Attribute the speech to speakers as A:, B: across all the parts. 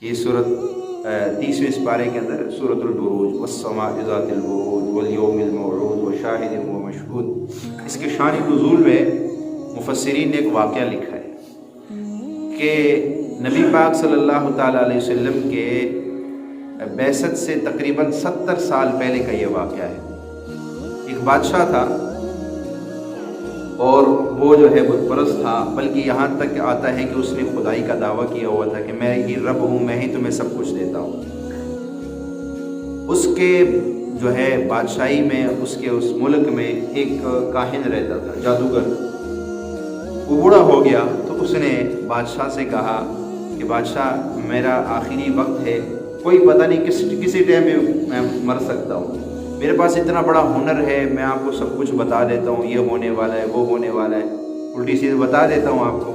A: یہ صورت 30ویں سپارے کے اندر سورۃ البروج والسماء ذات البروج والیوم الموعود وشاہد ومشہود، اس کے شان نزول میں مفسرین نے ایک واقعہ لکھا ہے کہ نبی پاک صلی اللہ تعالیٰ علیہ وسلم کے بعثت سے تقریباً 70 سال پہلے کا یہ واقعہ ہے۔ ایک بادشاہ تھا اور وہ جو ہے بت پرست تھا، بلکہ یہاں تک آتا ہے کہ اس نے خدائی کا دعویٰ کیا ہوا تھا کہ میں ہی رب ہوں، میں ہی تمہیں سب کچھ دیتا ہوں۔ اس کے جو ہے بادشاہی میں، اس ملک میں ایک کاہن رہتا تھا، جادوگر۔ وہ بوڑھا ہو گیا تو اس نے بادشاہ سے کہا کہ بادشاہ میرا آخری وقت ہے، کوئی پتہ نہیں کسی ٹائم میں مر سکتا ہوں، میرے پاس اتنا بڑا ہنر ہے، میں آپ کو سب کچھ بتا دیتا ہوں، یہ ہونے والا ہے، وہ ہونے والا ہے، الٹی سیدھی بتا دیتا ہوں آپ کو،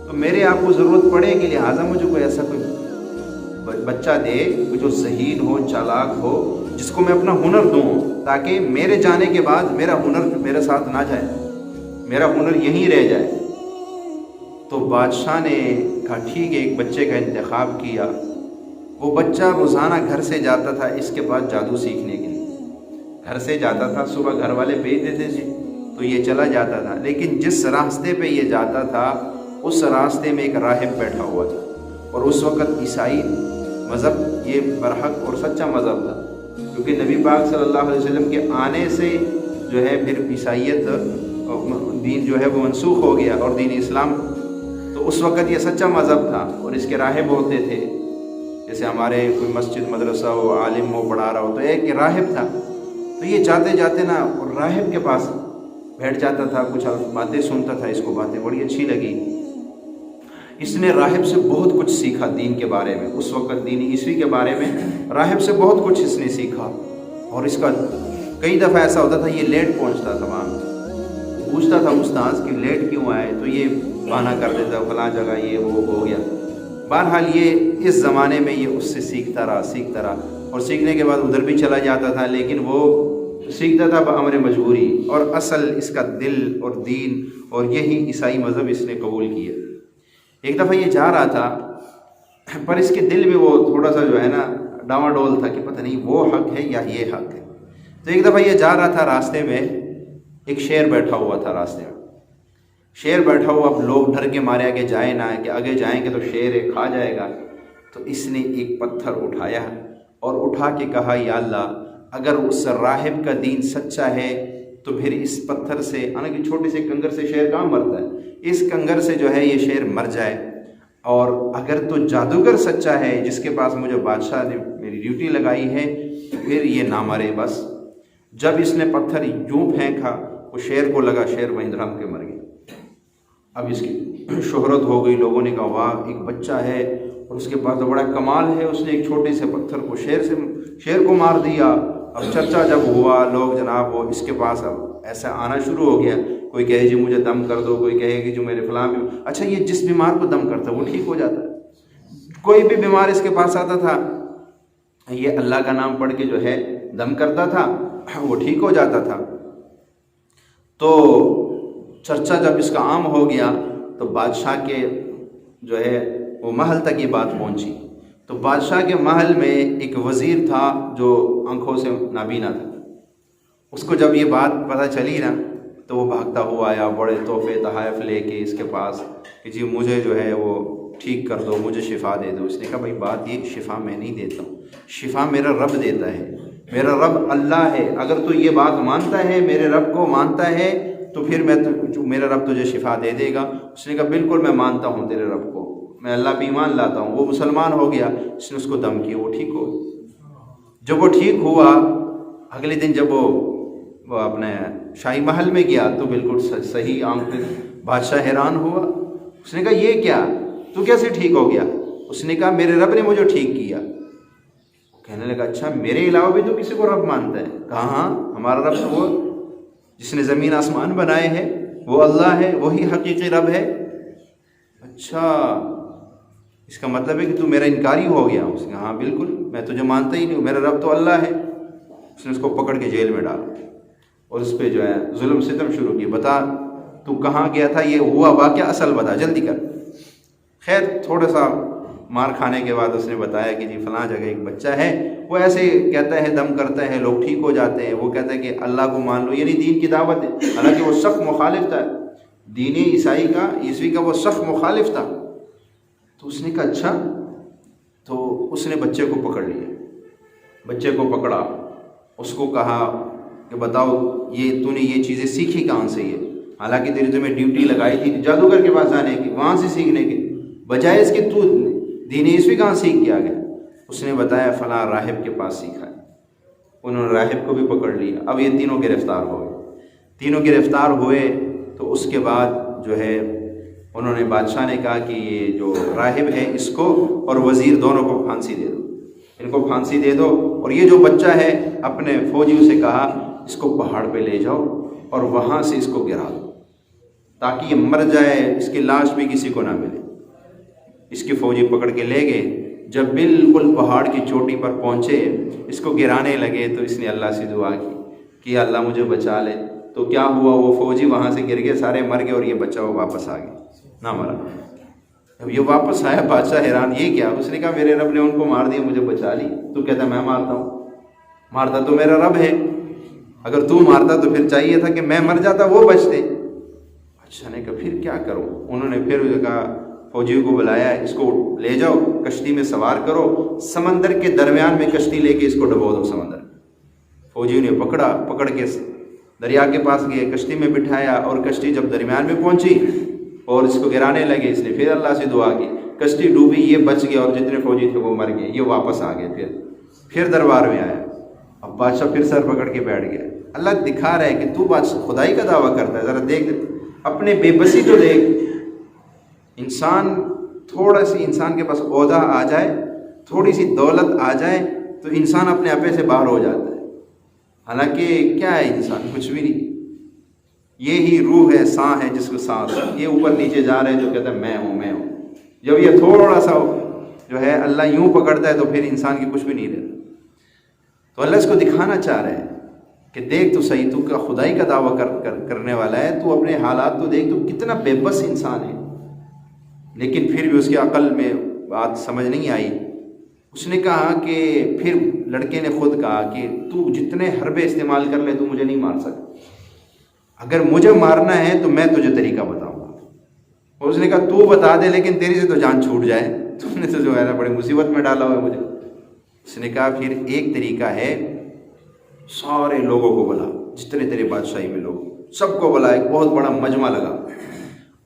A: تو میرے آپ کو ضرورت پڑے گی، لہٰذا مجھے کوئی ایسا کوئی بچہ دے جو ذہین ہو، چالاک ہو، جس کو میں اپنا ہنر دوں، تاکہ میرے جانے کے بعد میرا ہنر میرے ساتھ نہ جائے، میرا ہنر یہیں رہ جائے۔ تو بادشاہ نے کہا ٹھیک ہے، ایک بچے کا انتخاب کیا۔ وہ بچہ روزانہ گھر سے جاتا تھا اس کے بعد جادو سیکھنے کے لیے، گھر سے جاتا تھا، صبح گھر والے بھیج دیتے تھے تو یہ چلا جاتا تھا، لیکن جس راستے پہ یہ جاتا تھا اس راستے میں ایک راہب بیٹھا ہوا تھا، اور اس وقت عیسائی مذہب یہ برحق اور سچا مذہب تھا، کیونکہ نبی پاک صلی اللہ علیہ وسلم کے آنے سے جو ہے پھر عیسائیت دین جو ہے وہ منسوخ ہو گیا اور دین اسلام، تو اس وقت یہ سچا مذہب تھا اور اس کے راہب ہوتے تھے، جیسے ہمارے کوئی مسجد مدرسہ ہو، عالم ہو پڑھا رہا ہو، تو ایک راہب تھا۔ تو یہ جاتے جاتے نا اور راہب کے پاس بیٹھ جاتا تھا، کچھ باتیں سنتا تھا، اس کو باتیں بڑی اچھی لگی، اس نے راہب سے بہت کچھ سیکھا دین کے بارے میں، اس وقت دین عیسوی کے بارے میں راہب سے بہت کچھ اس نے سیکھا۔ اور اس کا کئی دفعہ ایسا ہوتا تھا یہ لیٹ پہنچتا تھا، وہاں پوچھتا تھا استاذ کہ لیٹ کیوں آئے، تو یہ بہانہ کر دیتا فلاں جگہ یہ وہ ہو گیا۔ بہرحال یہ اس زمانے میں یہ اس سے سیکھتا رہا، اور سیکھنے کے بعد ادھر بھی چلا جاتا تھا، لیکن وہ سیکھتا تھا بامر مجبوری، اور اصل اس کا دل اور دین اور یہی عیسائی مذہب اس نے قبول کیا۔ ایک دفعہ یہ جا رہا تھا، پر اس کے دل میں وہ تھوڑا سا جو ہے نا ڈاواڈول تھا کہ پتہ نہیں وہ حق ہے یا یہ حق ہے۔ تو ایک دفعہ یہ جا رہا تھا، راستے میں ایک شیر بیٹھا ہوا تھا، راستے میں شیر بیٹھا ہوا، اب لوگ ڈر کے مارے آگے جائے نہ کہ آگے جائیں گے تو شیر کھا جائے گا، تو اس نے ایک پتھر اٹھایا اور اٹھا کے کہا یا اللہ، اگر اس راہب کا دین سچا ہے تو پھر اس پتھر سے، کہ چھوٹے سے کنگر سے شیر کہاں مرتا ہے، اس کنگر سے جو ہے یہ شیر مر جائے، اور اگر تو جادوگر سچا ہے جس کے پاس مجھے بادشاہ نے میری ڈیوٹی لگائی ہے تو پھر یہ نہ مرے بس۔ جب اس نے پتھر یوں پھینکا، وہ شیر کو لگا، شیر وہیں دھڑم کے مر گیا۔ اب اس کی شہرت ہو گئی، لوگوں نے کہا واہ ایک بچہ ہے اور اس کے پاس تو بڑا کمال ہے، اس نے ایک چھوٹے سے پتھر کو شیر کو مار دیا۔ اب چرچا جب ہوا، لوگ جناب وہ اس کے پاس اب ایسا آنا شروع ہو گیا، کوئی کہے جی مجھے دم کر دو، کوئی کہے کہ جو میرے فلاں اچھا یہ جس بیمار کو دم کرتا ہے وہ ٹھیک ہو جاتا ہے، کوئی بھی بیمار اس کے پاس آتا تھا، یہ اللہ کا نام پڑھ کے جو ہے دم کرتا تھا وہ ٹھیک ہو جاتا تھا۔ تو چرچا جب اس کا عام ہو گیا تو بادشاہ کے جو ہے وہ محل تک یہ بات پہنچی۔ تو بادشاہ کے محل میں ایک وزیر تھا جو آنکھوں سے نابینا تھا، اس کو جب یہ بات پتہ چلی نا تو وہ بھاگتا ہوا آیا، بڑے تحفے تحائف لے کے اس کے پاس کہ جی مجھے جو ہے وہ ٹھیک کر دو، مجھے شفا دے دو۔ اس نے کہا بھائی بات یہ شفا میں نہیں دیتا ہوں، شفا میرا رب دیتا ہے، میرا رب اللہ ہے، اگر تو یہ بات مانتا ہے، میرے رب کو مانتا ہے تو پھر میرا رب تجھے شفا دے دے گا۔ اس نے کہا بالکل میں مانتا ہوں تیرے رب کو، میں اللہ پہ ایمان لاتا ہوں۔ وہ مسلمان ہو گیا، اس نے اس کو دم کیا، وہ ٹھیک ہو گیا۔ جب وہ ٹھیک ہوا، اگلے دن جب وہ اپنے شاہی محل میں گیا تو بالکل صحیح آنکھ، بادشاہ حیران ہوا، اس نے کہا یہ کیا، تو کیسے ٹھیک ہو گیا؟ اس نے کہا میرے رب نے مجھے ٹھیک کیا۔ کہنے لگا اچھا میرے علاوہ بھی تو کسی کو رب مانتا ہے؟ کہا ہاں ہمارا رب تو وہ جس نے زمین آسمان بنائے ہیں وہ اللہ ہے، وہی حقیقی رب ہے۔ اچھا اس کا مطلب ہے کہ تو میرا انکاری ہو گیا؟ اس نے کہا ہاں بالکل، میں تجھے مانتا ہی نہیں ہوں، میرا رب تو اللہ ہے۔ اس نے اس کو پکڑ کے جیل میں ڈالا اور اس پہ جو ہے ظلم ستم شروع کی، بتا تو کہاں گیا تھا، یہ ہوا واقعہ اصل بتا، جلدی کر۔ خیر تھوڑا سا مار کھانے کے بعد اس نے بتایا کہ جی فلاں جگہ ایک بچہ ہے، وہ ایسے کہتا ہے، دم کرتا ہے، لوگ ٹھیک ہو جاتے ہیں، وہ کہتا ہے کہ اللہ کو مان لو، یعنی دین کی دعوت ہے، حالانکہ وہ سخت مخالف تھا، دین عیسوی کا وہ سخت مخالف تھا۔ تو اس نے کہا اچھا، تو اس نے بچے کو پکڑ لیا، بچے کو پکڑا، اس کو کہا کہ بتاؤ تو نے یہ چیزیں سیکھی کہاں سے؟ یہ حالانکہ تمہیں ڈیوٹی لگائی تھی جادوگر کے پاس جانے کی، وہاں سے سیکھنے کی، بجائے اس کے تو دین عیسوی کہاں سیکھ کے آ گیا؟ اس نے بتایا فلاں راہب کے پاس سیکھا ہے۔ انہوں نے راہب کو بھی پکڑ لیا۔ اب یہ تینوں گرفتار ہو گئے، تینوں گرفتار ہوئے تو اس کے بعد جو ہے انہوں نے بادشاہ نے کہا کہ یہ جو راہب ہے اس کو اور وزیر دونوں کو پھانسی دے دو، ان کو پھانسی دے دو، اور یہ جو بچہ ہے اپنے فوجیوں سے کہا اس کو پہاڑ پہ لے جاؤ اور وہاں سے اس کو گرا دو تاکہ یہ مر جائے، اس کی لاش بھی کسی کو نہ ملے۔ اس کے فوجی پکڑ کے لے گئے، جب بالکل پہاڑ کی چوٹی پر پہنچے، اس کو گرانے لگے تو اس نے اللہ سے دعا کی کہ اللہ مجھے بچا لے۔ تو کیا ہوا، وہ فوجی وہاں سے گر گئے، سارے مر گئے، اور یہ بچہ وہ واپس آ گیا، نہ مرا۔ اب یہ واپس آیا، بادشاہ حیران، یہ کیا؟ اس نے کہا میرے رب نے ان کو مار دیا، مجھے بچا لی۔ تو کہتا میں مارتا ہوں، مارتا تو میرا رب ہے، اگر تو مارتا تو پھر چاہیے تھا کہ میں مر جاتا، وہ بچتے۔ بادشاہ نے کہا پھر کیا کروں؟ انہوں نے پھر کہا فوجیوں کو بلایا، اس کو لے جاؤ، کشتی میں سوار کرو، سمندر کے درمیان میں کشتی لے کے اس کو ڈبو دو سمندر۔ فوجیوں نے پکڑ کے دریا کے پاس گئے، کشتی میں بٹھایا، اور کشتی جب درمیان میں پہنچی اور اس کو گرانے لگے، اس نے پھر اللہ سے دعا کی، کشتی ڈوبی، یہ بچ گیا، اور جتنے فوجی تھے وہ مر گئے، یہ واپس آ گئے۔ پھر دربار میں آیا، اب بادشاہ پھر سر پکڑ کے بیٹھ گیا۔ اللہ دکھا رہا ہے کہ تو بادشاہ خدائی کا دعویٰ کرتا ہے، ذرا دیکھ اپنے بے بسی تو دیکھ۔ انسان تھوڑا سی انسان کے پاس عہدہ آ جائے، تھوڑی سی دولت آ جائے تو انسان اپنے اپے سے باہر ہو جاتا ہے، حالانکہ کیا ہے انسان؟ کچھ بھی نہیں، یہی روح ہے، سانس ہے، جس کو سانس یہ اوپر نیچے جا رہے ہیں جو کہتا ہے میں ہوں میں ہوں۔ جب یہ تھوڑا سا جو ہے اللہ یوں پکڑتا ہے تو پھر انسان کی کچھ بھی نہیں رہتا۔ تو اللہ اس کو دکھانا چاہ رہے ہیں کہ دیکھ تو صحیح، تو کا خدائی کا دعویٰ کرنے والا ہے، تو اپنے حالات تو دیکھ، تو کتنا بے بس انسان ہے۔ لیکن پھر بھی اس کی عقل میں بات سمجھ نہیں آئی۔ اس نے کہا کہ پھر لڑکے نے خود کہا کہ تو جتنے حربے استعمال کر لے تو مجھے نہیں مار سکتا، اگر مجھے مارنا ہے تو میں تجھے طریقہ بتاؤں گا۔ اور اس نے کہا تو بتا دے، لیکن تیری سے تو جان چھوٹ جائے، تم نے تو جو ہے نا بڑی مصیبت میں ڈالا ہوا ہے مجھے۔ اس نے کہا پھر ایک طریقہ ہے، سارے لوگوں کو بلا، جتنے تیرے بادشاہی میں لوگ، سب کو بلا، ایک بہت بڑا مجمع لگا،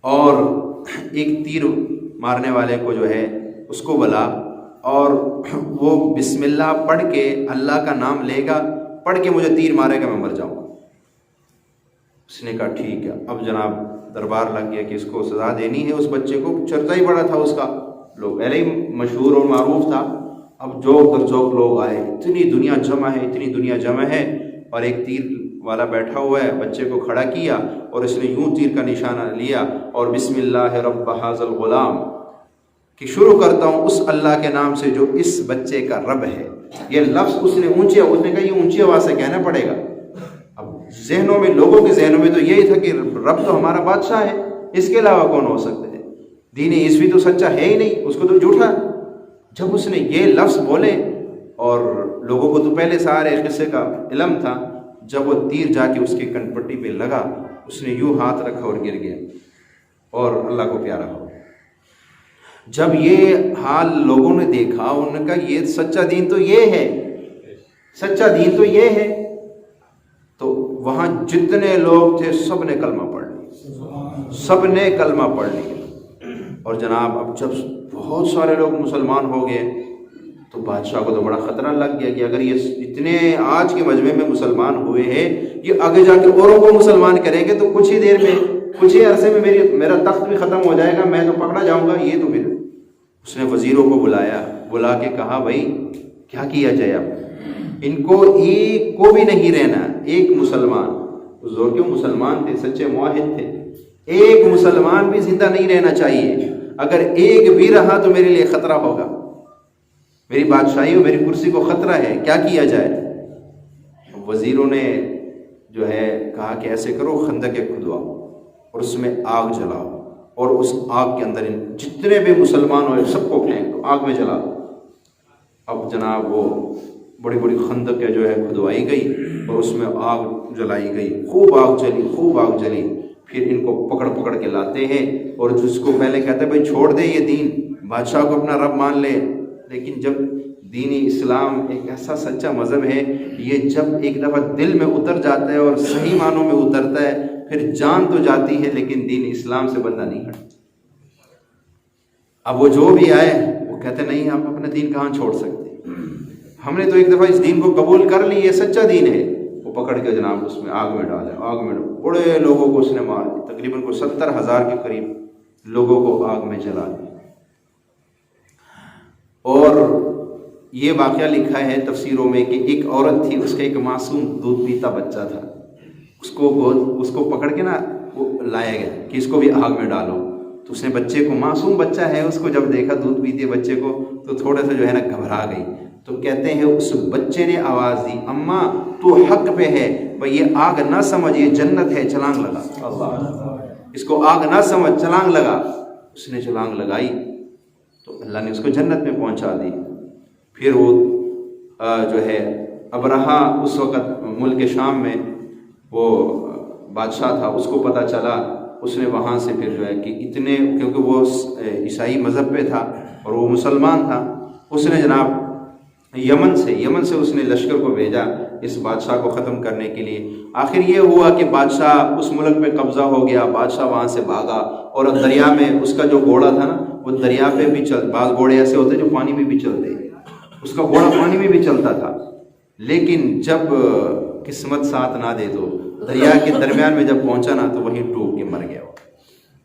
A: اور ایک تیر مارنے والے کو جو ہے اس کو بلا، اور وہ بسم اللہ پڑھ کے اللہ کا نام لے گا، پڑھ کے مجھے تیر مارے گا، میں مر جاؤں گا۔ اس نے کہا ٹھیک ہے۔ اب جناب دربار لگ گیا کہ اس کو سزا دینی ہے، اس بچے کو چرچا ہی بڑا تھا اس کا، لوگ پہلے ہی مشہور اور معروف تھا۔ اب جوک در جوک لوگ آئے، اتنی دنیا جمع ہے، اور ایک تیر والا بیٹھا ہوا ہے، بچے کو کھڑا کیا اور اس نے یوں تیر کا نشانہ لیا، اور بسم اللہ رب ھذا الغلام، کہ شروع کرتا ہوں اس اللہ کے نام سے جو اس بچے کا رب ہے۔ یہ لفظ اس نے کہا یہ اونچی آواز سے کہنا پڑے گا۔ اب ذہنوں میں، لوگوں کے ذہنوں میں تو یہی تھا کہ رب تو ہمارا بادشاہ ہے، اس کے علاوہ کون ہو سکتے ہیں، دین عیسوی تو سچا ہے ہی نہیں، اس کو تو جھوٹا۔ جب اس نے یہ لفظ بولے، اور لوگوں کو تو پہلے سارے قصے کا علم تھا، جب وہ تیر جا کے اس کے کن پٹی پہ لگا، اس نے یوں ہاتھ رکھا اور گر گیا، اور اللہ کو پیارا ہو۔ جب یہ حال لوگوں نے دیکھا، انہوں نے کہا یہ سچا دین تو یہ ہے، سچا دین تو یہ ہے۔ تو وہاں جتنے لوگ تھے سب نے کلمہ پڑھ لیا، سب نے کلمہ پڑھ لیا۔ اور جناب اب جب بہت سارے لوگ مسلمان ہو گئے تو بادشاہ کو تو بڑا خطرہ لگ گیا کہ اگر یہ اتنے آج کے مجمع میں مسلمان ہوئے ہیں، یہ آگے جا کے اوروں کو مسلمان کریں گے تو کچھ ہی دیر میں، کچھ ہی عرصے میں میرا تخت بھی ختم ہو جائے گا، میں تو پکڑا جاؤں گا۔ یہ تو پھر اس نے وزیروں کو بلا کے کہا بھائی کیا کیا جائے، اب ان کو ایک کو بھی نہیں رہنا، ایک مسلمان، حضور کیوں مسلمان تھے، سچے موحد تھے، ایک مسلمان بھی زندہ نہیں رہنا چاہیے، اگر ایک بھی رہا تو میرے لیے خطرہ ہوگا، میری بادشاہی اور میری کرسی کو خطرہ ہے، کیا کیا جائے؟ وزیروں نے جو ہے کہا کہ ایسے کرو، خندق کھدواؤ اور اس میں آگ جلاؤ، اور اس آگ کے اندر جتنے بھی مسلمان ہوئے سب کو پھینک دو۔ آگ میں جلا دو۔ اب جناب وہ بڑی بڑی خندقیں جو ہے کھدوائی گئی اور اس میں آگ جلائی گئی، خوب آگ جلی، خوب آگ جلی۔ پھر ان کو پکڑ پکڑ کے لاتے ہیں، اور جس کو پہلے کہتے ہیں بھائی چھوڑ دے یہ دین، بادشاہ کو اپنا رب مان لے، لیکن جب دین اسلام ایک ایسا سچا مذہب ہے، یہ جب ایک دفعہ دل میں اتر جاتا ہے اور صحیح معنوں میں اترتا ہے، پھر جان تو جاتی ہے لیکن دین اسلام سے بندہ نہیں ہٹتا۔ اب وہ جو بھی آئے وہ کہتے نہیں آپ اپنا دین کہاں چھوڑ سکتے، ہم نے تو ایک دفعہ اس دین کو قبول کر لی، یہ سچا دین ہے۔ وہ پکڑ کے جناب اس میں آگ میں ڈالے، آگ میں بڑے لوگوں کو اس نے مار دیا، تقریباً کو 70,000 کے قریب لوگوں کو آگ میں جلا دیا۔ اور یہ واقعہ لکھا ہے تفسیروں میں کہ ایک عورت تھی، اس کا ایک معصوم دودھ پیتا بچہ تھا، اس کو پکڑ کے نا وہ لایا گیا کہ اس کو بھی آگ میں ڈالو۔ تو اس نے بچے کو، معصوم بچہ ہے، اس کو جب دیکھا دودھ پیتے بچے کو تو تھوڑا سا جو ہے نا گھبرا گئی۔ تو کہتے ہیں اس بچے نے آواز دی، اماں تو حق پہ ہے، بھئی یہ آگ نہ سمجھ، یہ جنت ہے، چھلانگ لگا۔ اللہ، اس کو آگ نہ سمجھ، چھلانگ لگا۔ اس نے چھلانگ لگائی تو اللہ نے اس کو جنت میں پہنچا دی۔ پھر وہ جو ہے ابرہا اس وقت ملک شام میں وہ بادشاہ تھا، اس کو پتہ چلا، اس نے وہاں سے پھر جو ہے کہ اتنے، کیونکہ وہ عیسائی مذہب پہ تھا اور وہ مسلمان تھا، اس نے جناب یمن سے اس نے لشکر کو بھیجا اس بادشاہ کو ختم کرنے کے لیے۔ آخر یہ ہوا کہ بادشاہ اس ملک پہ قبضہ ہو گیا، بادشاہ وہاں سے بھاگا، اور دریا میں اس کا جو گھوڑا تھا نا وہ دریا پہ بھی بعض گھوڑے ایسے ہوتے جو پانی میں بھی چلتے، اس کا گھوڑا پانی میں بھی چلتا تھا، لیکن جب قسمت ساتھ نہ دے تو دریا کے درمیان میں جب پہنچا نا تو وہیں ڈوب کے مر گیا،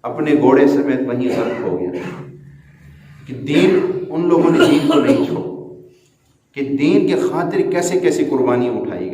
A: اپنے گھوڑے سمیت وہیں غرق ہو گیا۔ کہ دین، ان لوگوں نے دین کو نہیں چھوڑا، کہ دین کے خاطر کیسے کیسے قربانی اٹھائی